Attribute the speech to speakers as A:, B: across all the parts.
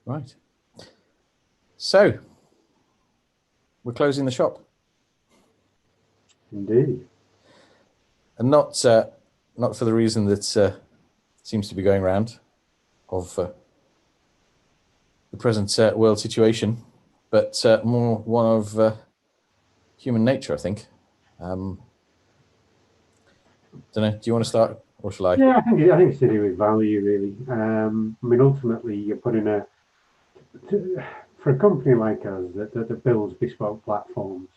A: Right. So we're closing the shop.
B: Indeed.
A: And not for the reason that seems to be going around of the present world situation, but more one of human nature, I think. Don't know. Do you want to start, or shall I?
B: Yeah, I think it's to do with value, really. I mean, ultimately, you're putting for a company like us that builds bespoke platforms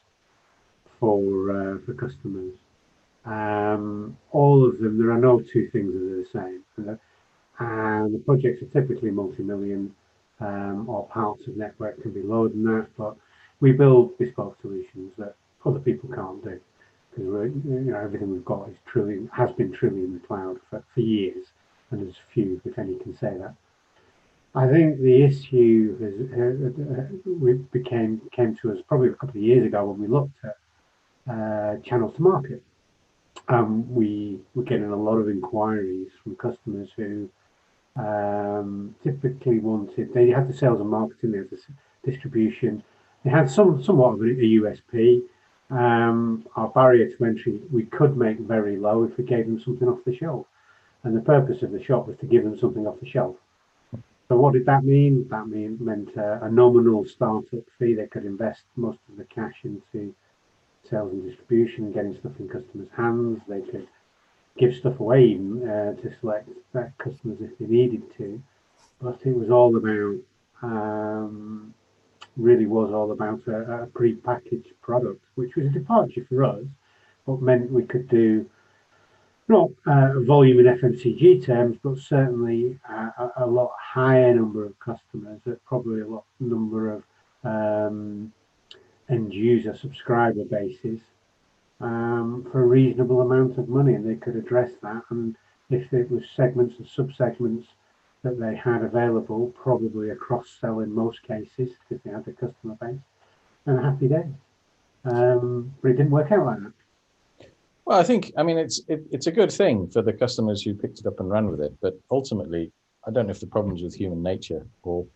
B: for customers. All of them, there are no two things that are the same, and the projects are typically multi-million, or parts of network can be lower than that. But we build bespoke solutions that other people can't do, because everything we've got has been truly in the cloud for years, and there's few, if any, can say that. I think the issue came to us probably a couple of years ago when we looked at channels to market. We were getting a lot of inquiries from customers who typically they had the sales and marketing, they had the distribution, they had somewhat of a USP. Our barrier to entry, we could make very low if we gave them something off the shelf. And the purpose of the shop was to give them something off the shelf. So what did that mean? That meant a nominal startup fee. They could invest most of the cash into sales and distribution and getting stuff in customers' hands. They could give stuff away even to select customers if they needed to. But it was all about, really was all about a pre-packaged product, which was a departure for us, but meant we could do not volume in FMCG terms, but certainly a lot higher number of customers, at probably a lot number of end user subscriber bases, for a reasonable amount of money, and they could address that. And if it was segments and sub-segments that they had available, probably a cross-sell in most cases, because they had the customer base, and a happy day. But it didn't work out like that.
A: Well, I mean, it's a good thing for the customers who picked it up and ran with it. But ultimately, I don't know if the problem's with human nature or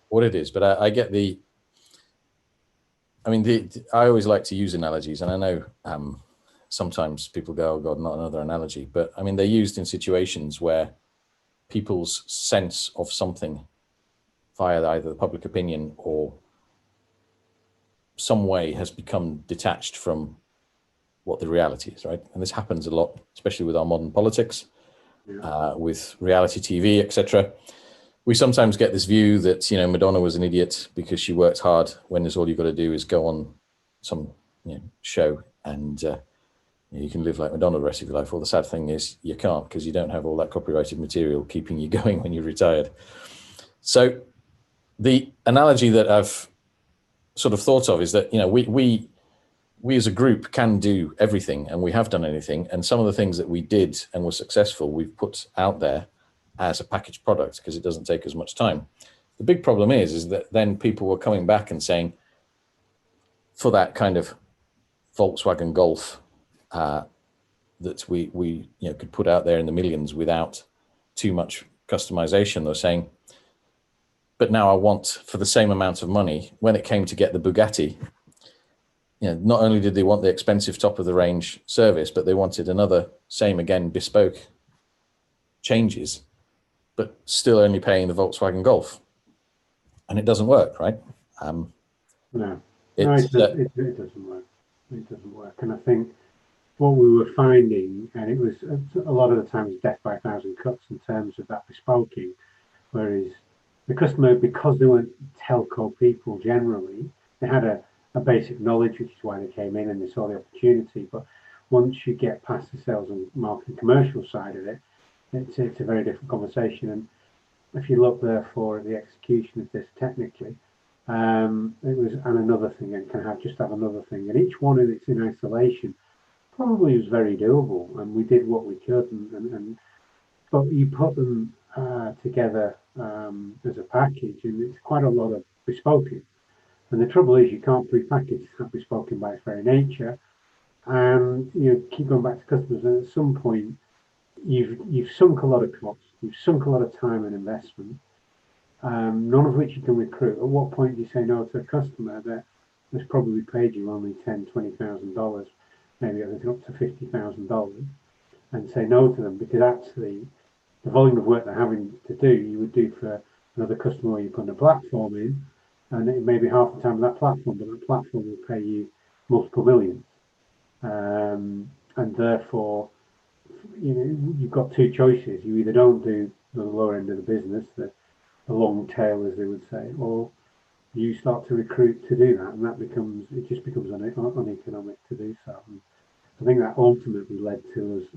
A: what it is. But I get the. I mean, I always like to use analogies, and I know sometimes people go, "Oh God, not another analogy." But I mean, they're used in situations where people's sense of something via either the public opinion or some way has become detached from what the reality is, right? And this happens a lot, especially with our modern politics, with reality TV, etc. We sometimes get this view that Madonna was an idiot because she worked hard, when all you've got to do is go on some show and you can live like Madonna the rest of your life. Well, the sad thing is you can't, because you don't have all that copyrighted material keeping you going when you're retired. So the analogy that I've sort of thought of is that we as a group can do everything, and we have done anything. And some of the things that we did and were successful, we've put out there as a packaged product because it doesn't take as much time. The big problem is that then people were coming back and saying, for that kind of Volkswagen Golf that we could put out there in the millions without too much customization, they're saying, but now I want, for the same amount of money, when it came to get the Bugatti, not only did they want the expensive top of the range service, but they wanted another same again bespoke changes, but still only paying the Volkswagen Golf, and it doesn't work, right?
B: No, it doesn't work. It doesn't work, and I think what we were finding, and it was a lot of the times death by a thousand cuts in terms of that bespoking, whereas the customer, because they weren't telco people generally, they had a basic knowledge, which is why they came in and they saw the opportunity. But once you get past the sales and marketing commercial side of it, it's a very different conversation. And if you look therefore at the execution of this technically, it was and another thing, and can have another thing, and each one of it's in isolation probably was very doable, and we did what we could, but you put them together as a package, and it's quite a lot of bespoking. And the trouble is, you can't pre-package that bespoking by its very nature, and you keep going back to customers. And at some point, you've sunk a lot of costs, you've sunk a lot of time and investment, none of which you can recruit. At what point do you say no to a customer that has probably paid you only $10,000, $20,000, maybe everything up to $50,000, and say no to them because actually the volume of work they're having to do, you would do for another customer where you put a platform in, and it may be half the time of that platform, but that platform will pay you multiple millions. And therefore, you've got two choices. You either don't do the lower end of the business, the long tail, as they would say, or you start to recruit to do that, and it just becomes uneconomic to do so. And I think that ultimately led to us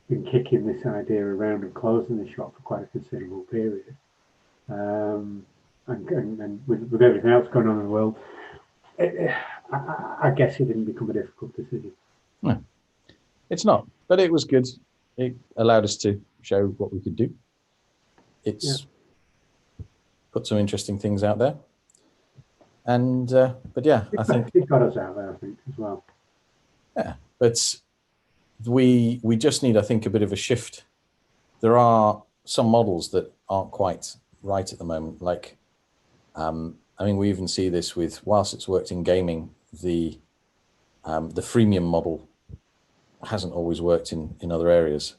B: been kicking this idea around and closing the shop for quite a considerable period. And with everything else going on in the world, I guess it didn't become a difficult decision.
A: No, it's not, but it was good. It allowed us to show what we could do. It's put some interesting things out there. And, but yeah, I think
B: it got us out there, I think, as well.
A: Yeah, but we just need, I think, a bit of a shift. There are some models that aren't quite right at the moment. Like, I mean, we even see this with, whilst it's worked in gaming, the freemium model hasn't always worked in other areas.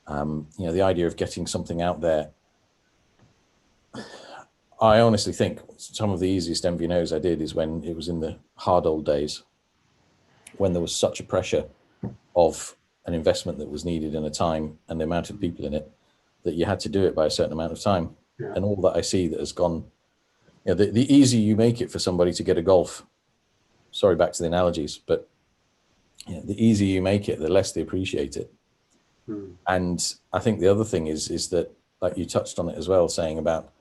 A: The idea of getting something out there, I honestly think some of the easiest MVNOs I did is when it was in the hard old days, when there was such a pressure of an investment that was needed in a time and the amount of people in it, that you had to do it by a certain amount of time.
B: Yeah.
A: And all that I see that has gone, the easier you make it for somebody to get a golf, sorry, back to the analogies, but the easier you make it, the less they appreciate it. And I think the other thing is that, like you touched on it as well, saying about,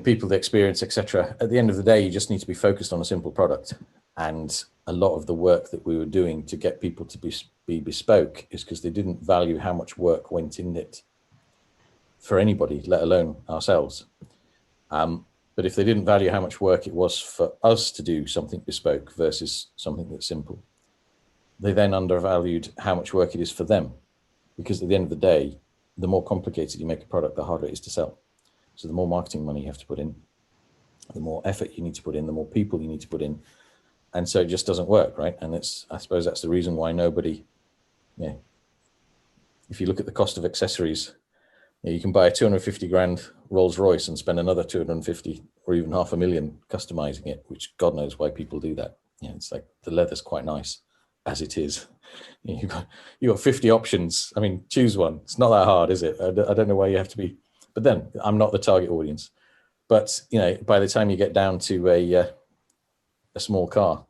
A: people, the experience, etc. At the end of the day, you just need to be focused on a simple product. And a lot of the work that we were doing to get people to be bespoke is because they didn't value how much work went in it for anybody, let alone ourselves. But if they didn't value how much work it was for us to do something bespoke versus something that's simple, they then undervalued how much work it is for them. Because at the end of the day, the more complicated you make a product, the harder it is to sell. So the more marketing money you have to put in, the more effort you need to put in, the more people you need to put in. And so it just doesn't work, right? And I suppose that's the reason why nobody, if you look at the cost of accessories, you can buy a 250 grand Rolls Royce and spend another 250 or even $500,000 customizing it, which God knows why people do that. It's like the leather's quite nice as it is. You've got 50 options. I mean, choose one. It's not that hard, is it? I don't know why you have to be, but then I'm not the target audience. But, by the time you get down to a small car,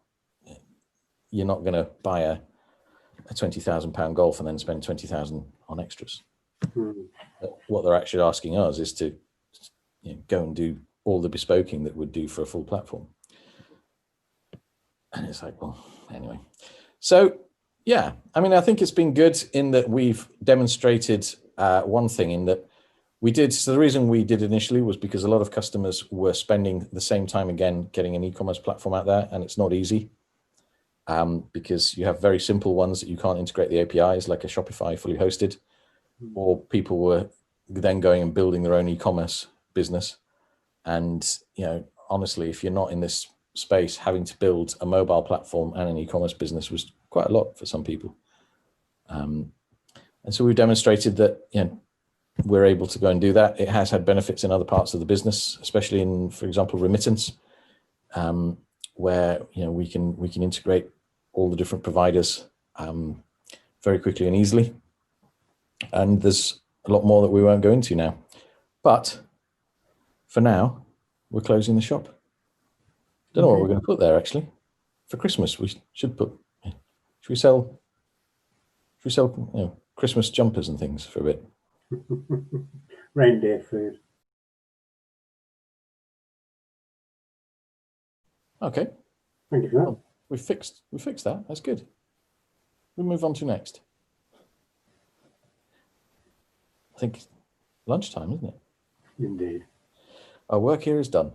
A: you're not going to buy a £20,000 Golf and then spend 20,000 on extras. What they're actually asking us is to go and do all the bespoking that would do for a full platform. And it's like, well, anyway. So, yeah, I mean, I think it's been good in that we've demonstrated one thing in that so the reason we did initially was because a lot of customers were spending the same time again getting an e-commerce platform out there, and it's not easy because you have very simple ones that you can't integrate the APIs, like a Shopify fully hosted, or people were then going and building their own e-commerce business. And, honestly, if you're not in this space, having to build a mobile platform and an e-commerce business was quite a lot for some people. And so we've demonstrated that, we're able to go and do that. It has had benefits in other parts of the business, especially in, for example, remittance, where we can integrate all the different providers very quickly and easily. And there's a lot more that we won't go into now. But for now, we're closing the shop. Don't know what we're going to put there actually. For Christmas, we should put. Should we sell Christmas jumpers and things for a bit?
B: Reindeer food.
A: Okay.
B: Thank you for that.
A: Well, we fixed that. That's good. We'll move on to next. I think lunchtime, isn't it?
B: Indeed.
A: Our work here is done.